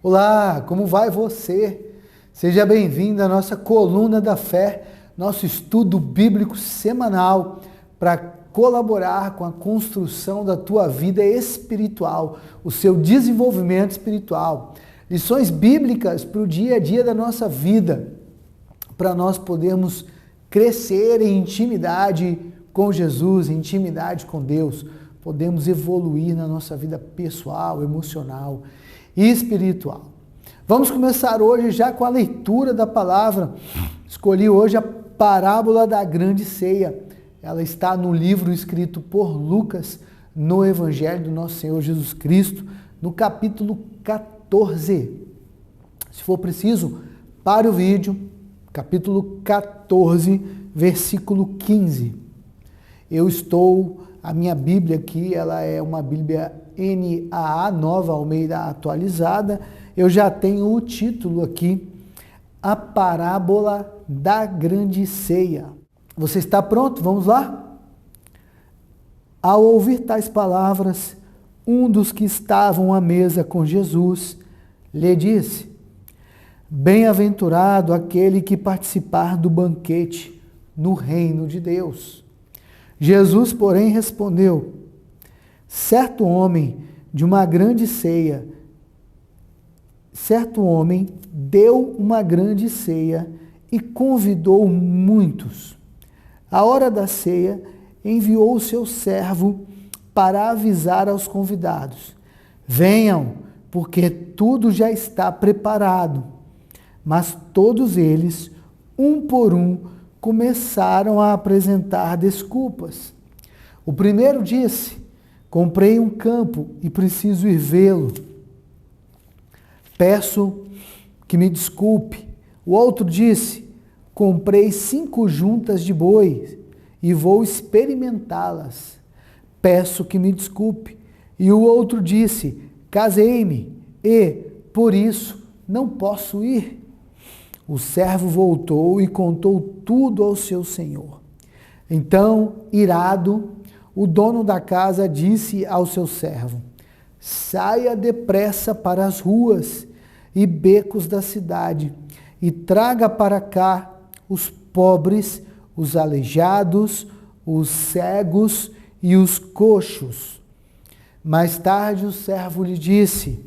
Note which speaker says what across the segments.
Speaker 1: Olá, como vai você? Seja bem-vindo à nossa Coluna da Fé, nosso estudo bíblico semanal para colaborar com a construção da tua vida espiritual, o seu desenvolvimento espiritual. Lições bíblicas para o dia a dia da nossa vida, para nós podermos crescer em intimidade com Jesus, em intimidade com Deus, podemos evoluir na nossa vida pessoal, emocional e espiritual. Vamos começar hoje já com a leitura da palavra. Escolhi hoje a parábola da grande ceia. Ela está no livro escrito por Lucas, no Evangelho do nosso Senhor Jesus Cristo, no capítulo 14. Se for preciso, pare o vídeo, capítulo 14, versículo 15. A minha Bíblia aqui, ela é uma Bíblia NAA, Nova Almeida Atualizada. Eu já tenho o título aqui, A Parábola da Grande Ceia. Você está pronto? Vamos lá? Ao ouvir tais palavras, um dos que estavam à mesa com Jesus lhe disse: Bem-aventurado aquele que participar do banquete no reino de Deus. Jesus, porém, respondeu: Certo homem deu uma grande ceia e convidou muitos. À hora da ceia, enviou o seu servo para avisar aos convidados: Venham, porque tudo já está preparado. Mas todos eles, um por um, começaram a apresentar desculpas. O primeiro disse: Comprei um campo e preciso ir vê-lo. Peço que me desculpe. O outro disse: Comprei 5 juntas de bois e vou experimentá-las. Peço que me desculpe. E o outro disse: Casei-me e, por isso, não posso ir. O servo voltou e contou tudo ao seu senhor. Então, irado, o dono da casa disse ao seu servo: Saia depressa para as ruas e becos da cidade e traga para cá os pobres, os aleijados, os cegos e os coxos. Mais tarde o servo lhe disse: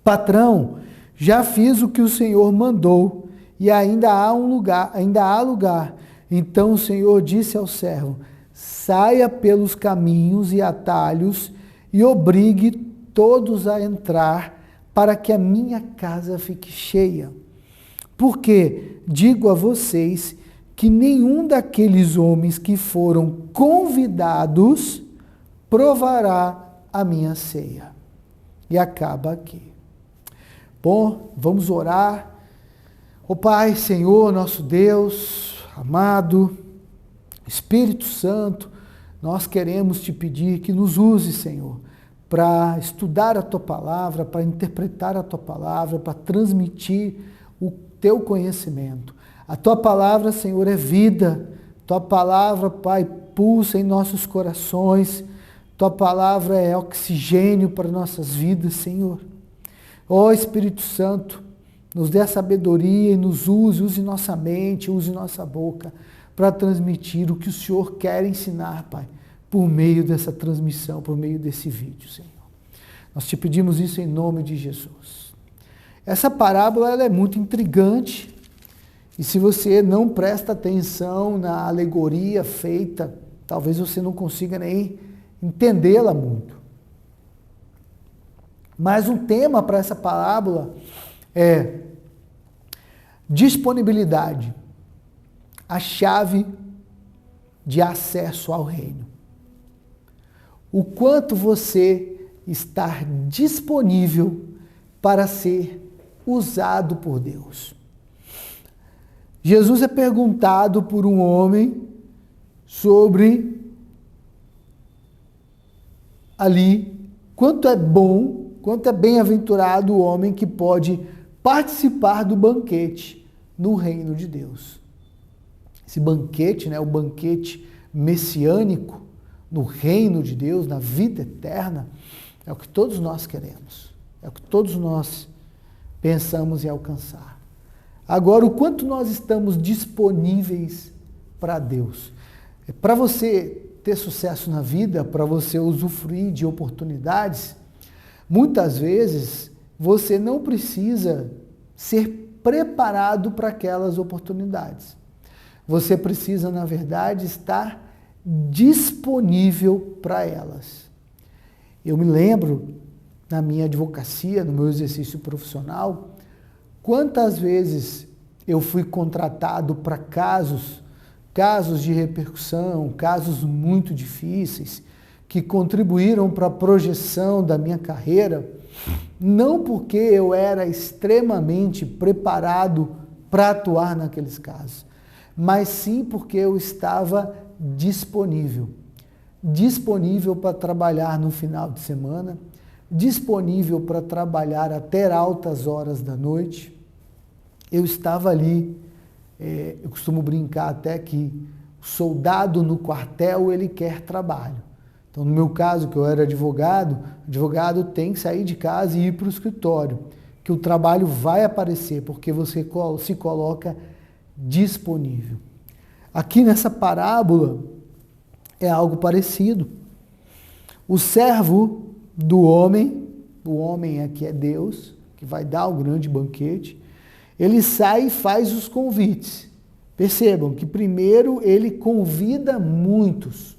Speaker 1: Patrão, já fiz o que o Senhor mandou e ainda há lugar. Então o Senhor disse ao servo: Saia pelos caminhos e atalhos e obrigue todos a entrar, para que a minha casa fique cheia. Porque digo a vocês que nenhum daqueles homens que foram convidados provará a minha ceia. E acaba aqui. Bom, vamos orar. Ó Pai, Senhor, nosso Deus, amado, Espírito Santo, nós queremos te pedir que nos use, Senhor, para estudar a tua palavra, para interpretar a tua palavra, para transmitir o teu conhecimento. A tua palavra, Senhor, é vida. Tua palavra, Pai, pulsa em nossos corações. Tua palavra é oxigênio para nossas vidas, Senhor. Ó Espírito Santo, nos dê a sabedoria e nos use nossa mente, use nossa boca para transmitir o que o Senhor quer ensinar, Pai, por meio dessa transmissão, por meio desse vídeo, Senhor. Nós te pedimos isso em nome de Jesus. Essa parábola ela é muito intrigante e se você não presta atenção na alegoria feita, talvez você não consiga nem entendê-la muito. Mas um tema para essa parábola é disponibilidade, a chave de acesso ao reino. O quanto você está disponível para ser usado por Deus. Jesus é perguntado por um homem sobre ali quanto é bom, quanto é bem-aventurado o homem que pode participar do banquete no reino de Deus. Esse banquete, o banquete messiânico no reino de Deus, na vida eterna, é o que todos nós queremos, é o que todos nós pensamos em alcançar. Agora, o quanto nós estamos disponíveis para Deus? Para você ter sucesso na vida, para você usufruir de oportunidades, muitas vezes você não precisa ser preparado para aquelas oportunidades. Você precisa, na verdade, estar disponível para elas. Eu me lembro, na minha advocacia, no meu exercício profissional, quantas vezes eu fui contratado para casos de repercussão, casos muito difíceis, que contribuíram para a projeção da minha carreira, não porque eu era extremamente preparado para atuar naqueles casos, mas sim porque eu estava disponível para trabalhar no final de semana, disponível para trabalhar até altas horas da noite. Eu estava ali, eu costumo brincar até que o soldado no quartel, ele quer trabalho. Então, no meu caso, que eu era advogado tem que sair de casa e ir para o escritório, que o trabalho vai aparecer, porque você se coloca disponível. Aqui nessa parábola é algo parecido. O servo do homem, o homem aqui é Deus, que vai dar o grande banquete, ele sai e faz os convites. Percebam que primeiro ele convida muitos.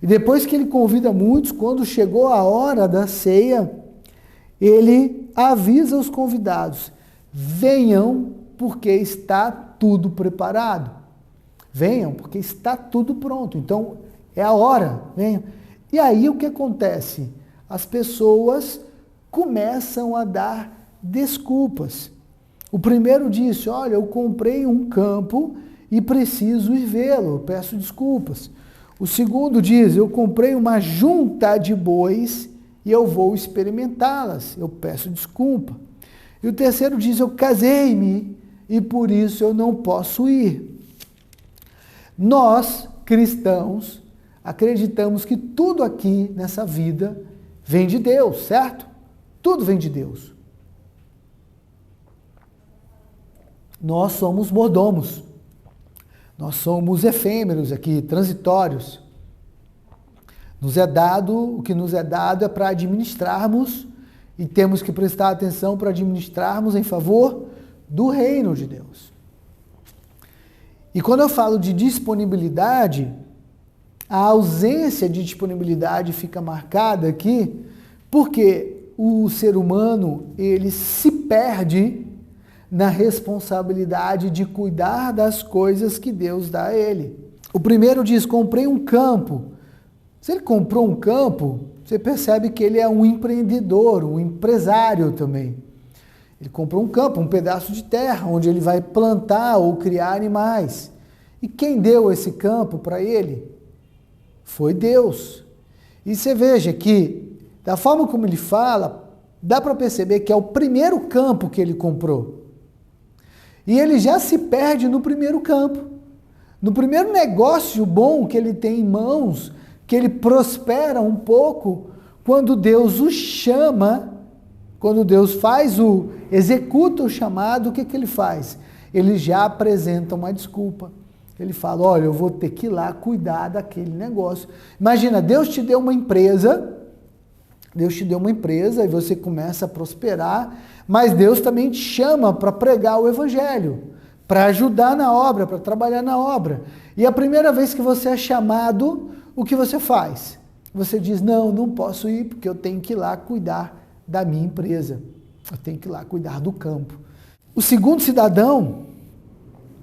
Speaker 1: E depois que ele convida muitos, quando chegou a hora da ceia, ele avisa os convidados: venham, porque está tudo preparado. Venham, porque está tudo pronto. Então, é a hora, venham. E aí o que acontece? As pessoas começam a dar desculpas. O primeiro disse: olha, eu comprei um campo e preciso ir vê-lo, peço desculpas. O segundo diz: eu comprei uma junta de bois e eu vou experimentá-las, eu peço desculpa. E o terceiro diz: eu casei-me e por isso eu não posso ir. Nós, cristãos, acreditamos que tudo aqui nessa vida vem de Deus, certo? Tudo vem de Deus. Nós somos mordomos. Nós somos efêmeros aqui, transitórios. O que nos é dado é para administrarmos e temos que prestar atenção para administrarmos em favor do reino de Deus. E quando eu falo de disponibilidade, a ausência de disponibilidade fica marcada aqui porque o ser humano, ele se perde na responsabilidade de cuidar das coisas que Deus dá a ele. O primeiro diz: comprei um campo. Se ele comprou um campo, você percebe que ele é um empreendedor, um empresário também. Ele comprou um campo, um pedaço de terra, onde ele vai plantar ou criar animais. E quem deu esse campo para ele? Foi Deus. E você veja que, da forma como ele fala, dá para perceber que é o primeiro campo que ele comprou. E ele já se perde no primeiro campo. No primeiro negócio bom que ele tem em mãos, que ele prospera um pouco, quando Deus o chama, quando Deus executa o chamado, o que ele faz? Ele já apresenta uma desculpa. Ele fala: olha, eu vou ter que ir lá cuidar daquele negócio. Imagina, Deus te deu uma empresa e você começa a prosperar, mas Deus também te chama para pregar o evangelho, para ajudar na obra, para trabalhar na obra. E a primeira vez que você é chamado, o que você faz? Você diz: não posso ir porque eu tenho que ir lá cuidar da minha empresa. Eu tenho que ir lá cuidar do campo. O segundo cidadão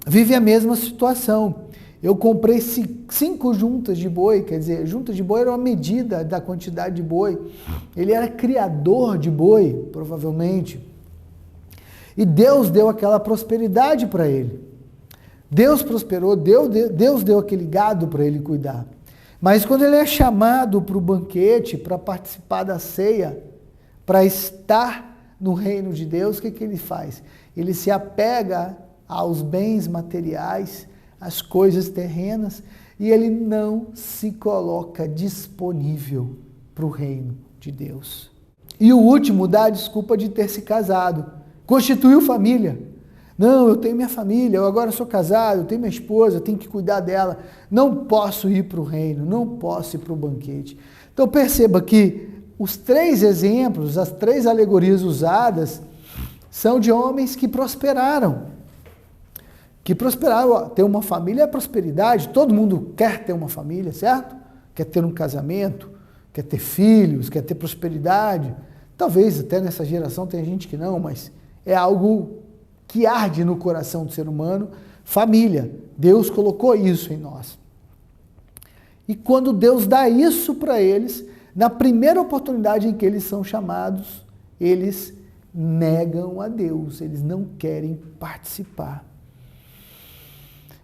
Speaker 1: vive a mesma situação. Eu comprei 5 juntas de boi, quer dizer, juntas de boi era uma medida da quantidade de boi. Ele era criador de boi, provavelmente. E Deus deu aquela prosperidade para ele. Deus prosperou, Deus deu aquele gado para ele cuidar. Mas quando ele é chamado para o banquete, para participar da ceia, para estar no reino de Deus, o que ele faz? Ele se apega aos bens materiais, às coisas terrenas, e ele não se coloca disponível para o reino de Deus. E o último dá a desculpa de ter se casado. Constituiu família. Não, eu tenho minha família, eu agora sou casado, eu tenho minha esposa, eu tenho que cuidar dela. Não posso ir para o reino, não posso ir para o banquete. Então perceba que os 3 exemplos, as 3 alegorias usadas, são de homens que prosperaram. Ter uma família é prosperidade, todo mundo quer ter uma família, certo? Quer ter um casamento, quer ter filhos, quer ter prosperidade. Talvez até nessa geração tenha gente que não, mas é algo que arde no coração do ser humano. Família, Deus colocou isso em nós. E quando Deus dá isso para eles, na primeira oportunidade em que eles são chamados, eles negam a Deus, eles não querem participar.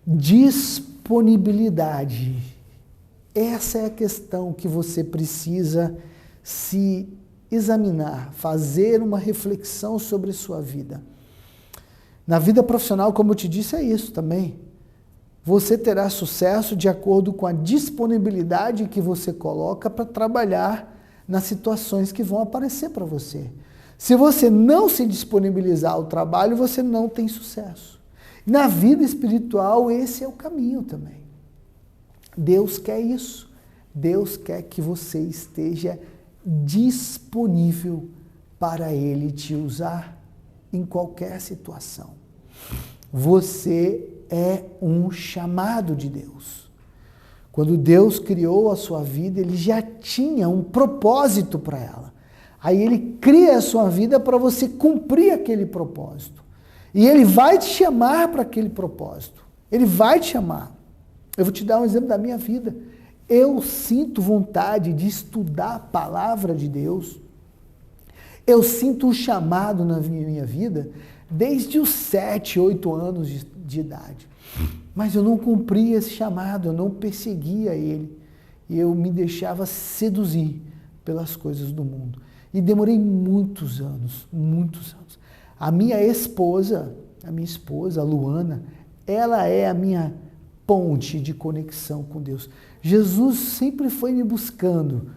Speaker 1: Disponibilidade. Essa é a questão que você precisa se examinar, fazer uma reflexão sobre sua vida. Na vida profissional, como eu te disse, é isso também. Você terá sucesso de acordo com a disponibilidade que você coloca para trabalhar nas situações que vão aparecer para você. Se você não se disponibilizar ao trabalho, você não tem sucesso. Na vida espiritual, esse é o caminho também. Deus quer isso. Deus quer que você esteja disponível para Ele te usar em qualquer situação. Você é um chamado de Deus. Quando Deus criou a sua vida, Ele já tinha um propósito para ela. Aí Ele cria a sua vida para você cumprir aquele propósito. E Ele vai te chamar para aquele propósito. Ele vai te chamar. Eu vou te dar um exemplo da minha vida. Eu sinto vontade de estudar a palavra de Deus. Eu sinto um chamado na minha vida desde os 7, 8 anos de idade. Mas eu não cumpria esse chamado, eu não perseguia ele. E eu me deixava seduzir pelas coisas do mundo. E demorei muitos anos, muitos anos. A minha esposa, a Luana, ela é a minha ponte de conexão com Deus. Jesus sempre foi me buscando,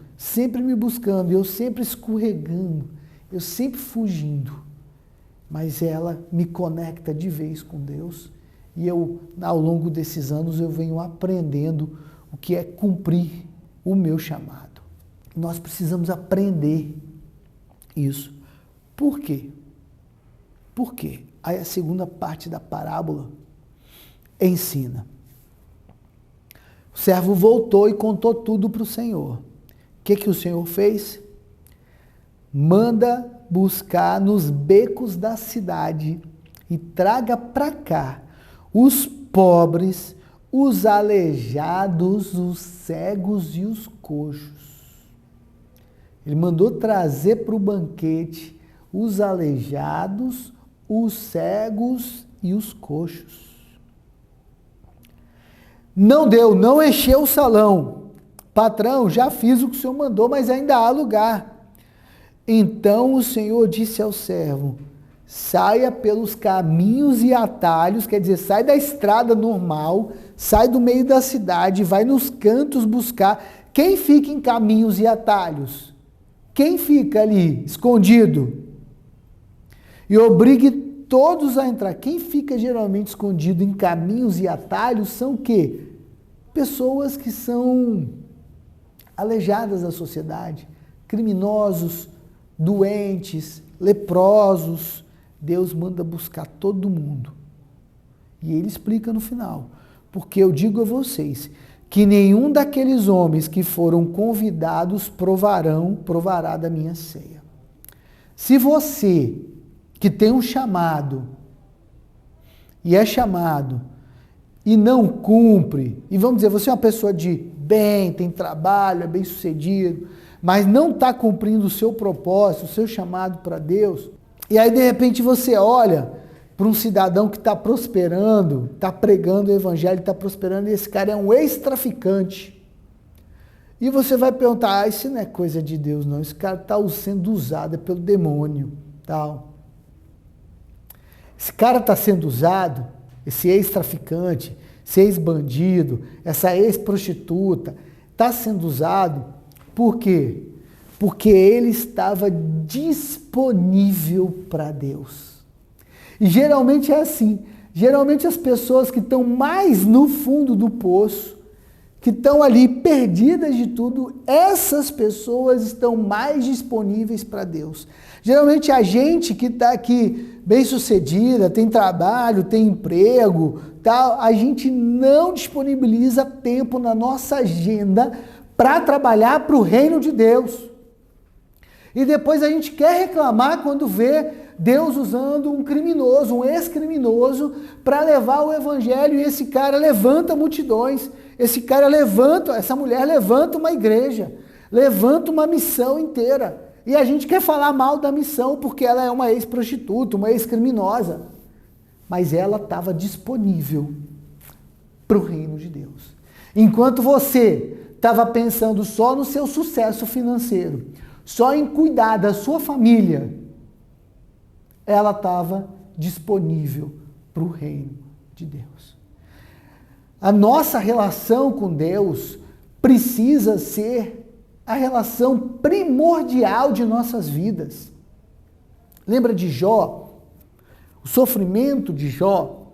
Speaker 1: e eu sempre escorregando, eu sempre fugindo. Mas ela me conecta de vez com Deus e eu, ao longo desses anos, eu venho aprendendo o que é cumprir o meu chamado. Nós precisamos aprender isso. Por quê? Por quê? Aí a segunda parte da parábola ensina. O servo voltou e contou tudo para o Senhor. O que o Senhor fez? Manda buscar nos becos da cidade e traga para cá os pobres, os aleijados, os cegos e os coxos. Ele mandou trazer para o banquete os aleijados, os cegos e os coxos. Não deu, não encheu o salão. Patrão, já fiz o que o senhor mandou, mas ainda há lugar. Então o Senhor disse ao servo, saia pelos caminhos e atalhos, quer dizer, sai da estrada normal, sai do meio da cidade, vai nos cantos buscar. Quem fica em caminhos e atalhos? Quem fica ali, escondido? E obrigue todos a entrar. Quem fica geralmente escondido em caminhos e atalhos são o quê? Pessoas que são aleijadas da sociedade, criminosos, doentes, leprosos. Deus manda buscar todo mundo. E ele explica no final. Porque eu digo a vocês que nenhum daqueles homens que foram convidados provará da minha ceia. Se você que tem um chamado e é chamado e não cumpre, e vamos dizer, você é uma pessoa de bem, tem trabalho, é bem sucedido, mas não está cumprindo o seu propósito, o seu chamado para Deus, e aí de repente você olha para um cidadão que está prosperando, está pregando o evangelho, está prosperando, e esse cara é um ex-traficante. E você vai perguntar, isso não é coisa de Deus não, esse cara está sendo usado pelo demônio, tal. Esse cara está sendo usado, esse ex-traficante, esse ex-bandido, essa ex-prostituta, está sendo usado por quê? Porque ele estava disponível para Deus. E geralmente é assim. Geralmente as pessoas que estão mais no fundo do poço, que estão ali perdidas de tudo, essas pessoas estão mais disponíveis para Deus. Geralmente a gente que está aqui bem sucedida, tem trabalho, tem emprego, tal, a gente não disponibiliza tempo na nossa agenda para trabalhar para o reino de Deus. E depois a gente quer reclamar quando vê Deus usando um criminoso, um ex-criminoso, para levar o evangelho, e esse cara levanta multidões, essa mulher levanta uma igreja, levanta uma missão inteira. E a gente quer falar mal da missão porque ela é uma ex-prostituta, uma ex-criminosa. Mas ela estava disponível para o reino de Deus. Enquanto você estava pensando só no seu sucesso financeiro, só em cuidar da sua família, ela estava disponível para o reino de Deus. A nossa relação com Deus precisa ser a relação primordial de nossas vidas. Lembra de Jó? O sofrimento de Jó,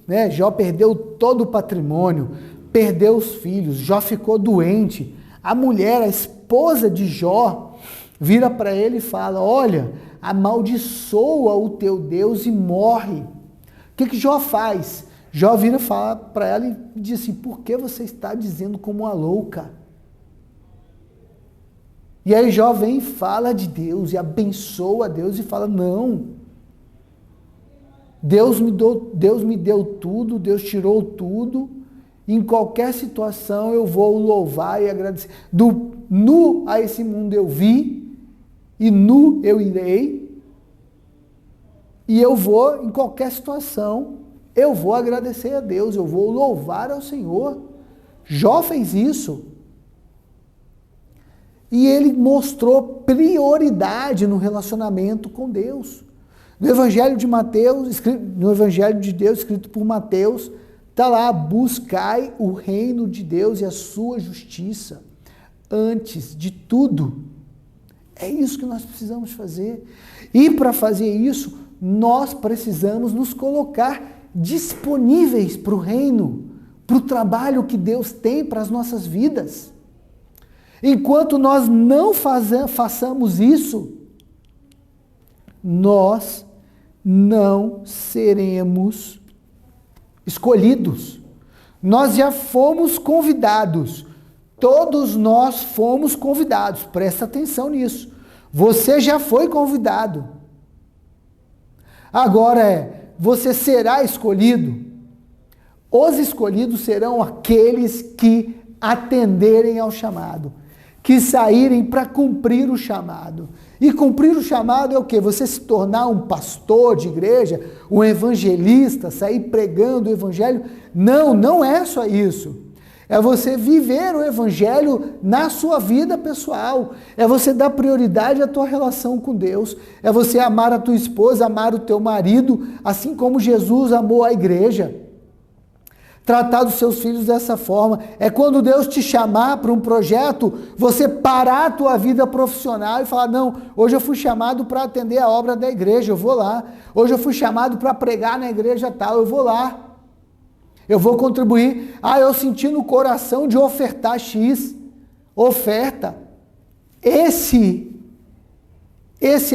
Speaker 1: né? Jó perdeu todo o patrimônio, perdeu os filhos, Jó ficou doente. A mulher, a esposa de Jó, vira para ele e fala: olha, amaldiçoa o teu Deus e morre. O que Jó faz? Jó vira e fala para ela e diz assim: por que você está dizendo como uma louca? E aí Jó vem e fala de Deus e abençoa a Deus e fala: não, Deus me deu tudo, Deus tirou tudo, em qualquer situação eu vou louvar e agradecer. Do nu a esse mundo eu vi, e nu eu irei, e eu vou, em qualquer situação, eu vou agradecer a Deus, eu vou louvar ao Senhor. Jó fez isso. E ele mostrou prioridade no relacionamento com Deus. No Evangelho de Mateus, no Evangelho de Deus, escrito por Mateus, está lá: buscai o reino de Deus e a sua justiça antes de tudo. É isso que nós precisamos fazer. E para fazer isso, nós precisamos nos colocar disponíveis para o reino, para o trabalho que Deus tem para as nossas vidas. Enquanto nós não façamos isso, nós não seremos escolhidos. Nós já fomos convidados. Todos nós fomos convidados. Presta atenção nisso. Você já foi convidado. Agora você será escolhido. Os escolhidos serão aqueles que atenderem ao chamado, que saírem para cumprir o chamado. E cumprir o chamado é o quê? Você se tornar um pastor de igreja, um evangelista, sair pregando o evangelho. Não, não é só isso. É você viver o evangelho na sua vida pessoal. É você dar prioridade à tua relação com Deus. É você amar a tua esposa, amar o teu marido, assim como Jesus amou a igreja. Tratar dos seus filhos dessa forma. É quando Deus te chamar para um projeto, você parar a tua vida profissional e falar: não, hoje eu fui chamado para atender a obra da igreja, eu vou lá. Hoje eu fui chamado para pregar na igreja tal, eu vou lá. Eu vou contribuir. Eu senti no coração de ofertar X. Oferta. Esse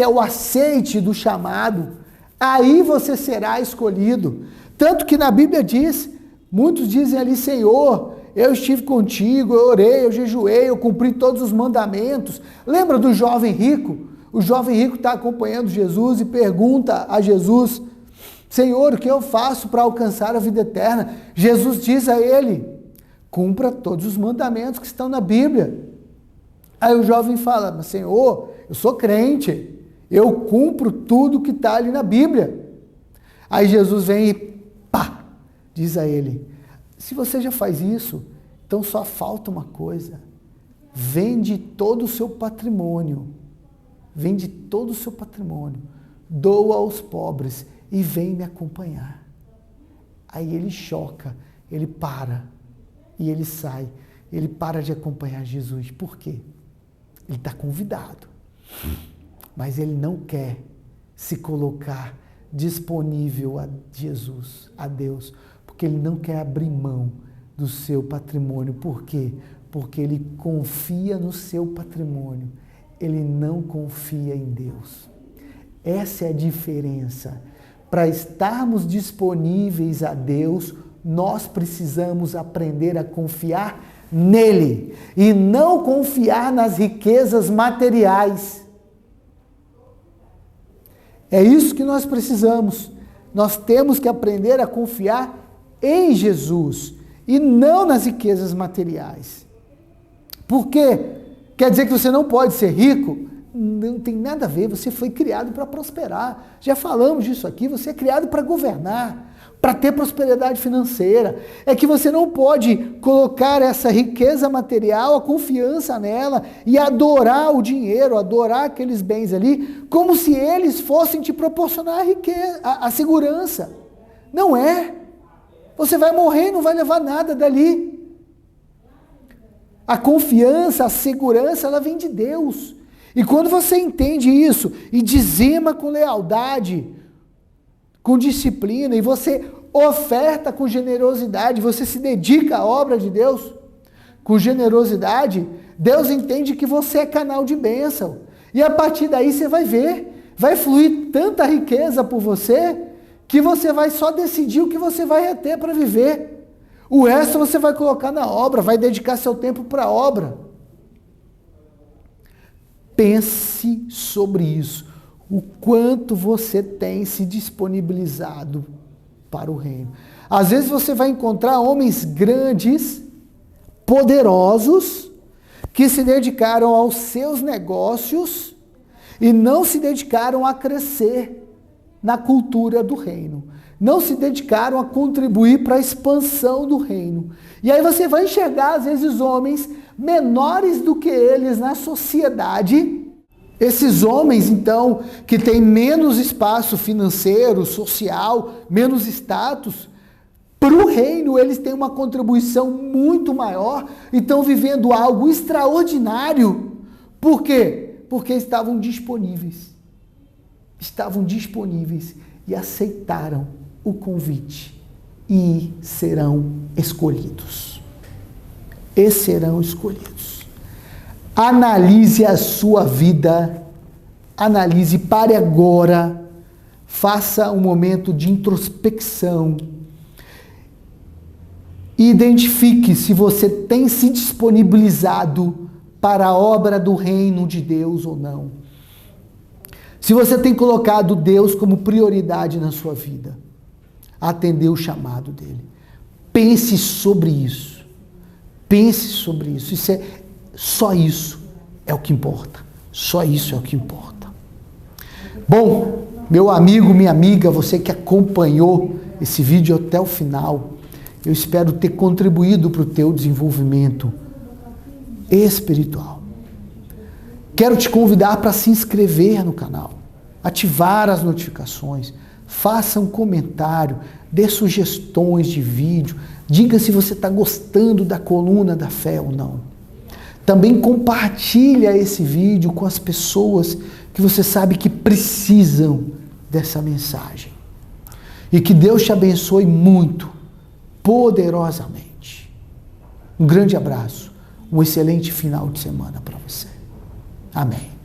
Speaker 1: é o aceite do chamado. Aí você será escolhido. Tanto que na Bíblia diz, muitos dizem ali: Senhor, eu estive contigo, eu orei, eu jejuei, eu cumpri todos os mandamentos. Lembra do jovem rico? O jovem rico está acompanhando Jesus e pergunta a Jesus: Senhor, o que eu faço para alcançar a vida eterna? Jesus diz a ele: cumpra todos os mandamentos que estão na Bíblia. Aí o jovem fala: mas Senhor, eu sou crente, eu cumpro tudo que está ali na Bíblia. Aí Jesus vem e diz a ele: se você já faz isso, então só falta uma coisa: vende todo o seu patrimônio, doa aos pobres e vem me acompanhar. Aí ele choca, ele para e ele sai, ele para de acompanhar Jesus. Por quê? Ele está convidado, mas ele não quer se colocar disponível a Jesus, a Deus, porque ele não quer abrir mão do seu patrimônio. Por quê? Porque ele confia no seu patrimônio, ele não confia em Deus. Essa é a diferença. Para estarmos disponíveis a Deus, nós precisamos aprender a confiar nele e não confiar nas riquezas materiais. É isso que nós precisamos. Nós temos que aprender a confiar em Jesus e não nas riquezas materiais. Por quê? Quer dizer que você não pode ser rico? Não tem nada a ver, você foi criado para prosperar. Já falamos disso aqui, você é criado para governar, para ter prosperidade financeira. É que você não pode colocar essa riqueza material, a confiança nela e adorar o dinheiro, adorar aqueles bens ali, como se eles fossem te proporcionar a riqueza, a segurança. Não é. Você vai morrer e não vai levar nada dali. A confiança, a segurança, ela vem de Deus. E quando você entende isso e dizima com lealdade, com disciplina, e você oferta com generosidade, você se dedica à obra de Deus com generosidade, Deus entende que você é canal de bênção. E a partir daí você vai ver, vai fluir tanta riqueza por você, que você vai só decidir o que você vai reter para viver. O resto você vai colocar na obra, vai dedicar seu tempo para a obra. Pense sobre isso. O quanto você tem se disponibilizado para o reino. Às vezes você vai encontrar homens grandes, poderosos, que se dedicaram aos seus negócios e não se dedicaram a crescer na cultura do reino. Não se dedicaram a contribuir para a expansão do reino. E aí você vai enxergar, às vezes, homens menores do que eles na sociedade. Esses homens, então, que têm menos espaço financeiro, social, menos status, para o reino eles têm uma contribuição muito maior e estão vivendo algo extraordinário. Por quê? Porque estavam disponíveis. Estavam disponíveis e aceitaram o convite e serão escolhidos. E serão escolhidos. Analise a sua vida, analise, pare agora, faça um momento de introspecção e identifique se você tem se disponibilizado para a obra do reino de Deus ou não. Se você tem colocado Deus como prioridade na sua vida, atender o chamado dele. Pense sobre isso. Pense sobre isso. Só isso é o que importa. Só isso é o que importa. Bom, meu amigo, minha amiga, você que acompanhou esse vídeo até o final, eu espero ter contribuído para o teu desenvolvimento espiritual. Quero te convidar para se inscrever no canal, ativar as notificações, faça um comentário, dê sugestões de vídeo, diga se você está gostando da coluna da fé ou não. Também compartilha esse vídeo com as pessoas que você sabe que precisam dessa mensagem. E que Deus te abençoe muito, poderosamente. Um grande abraço, um excelente final de semana para você. Amém.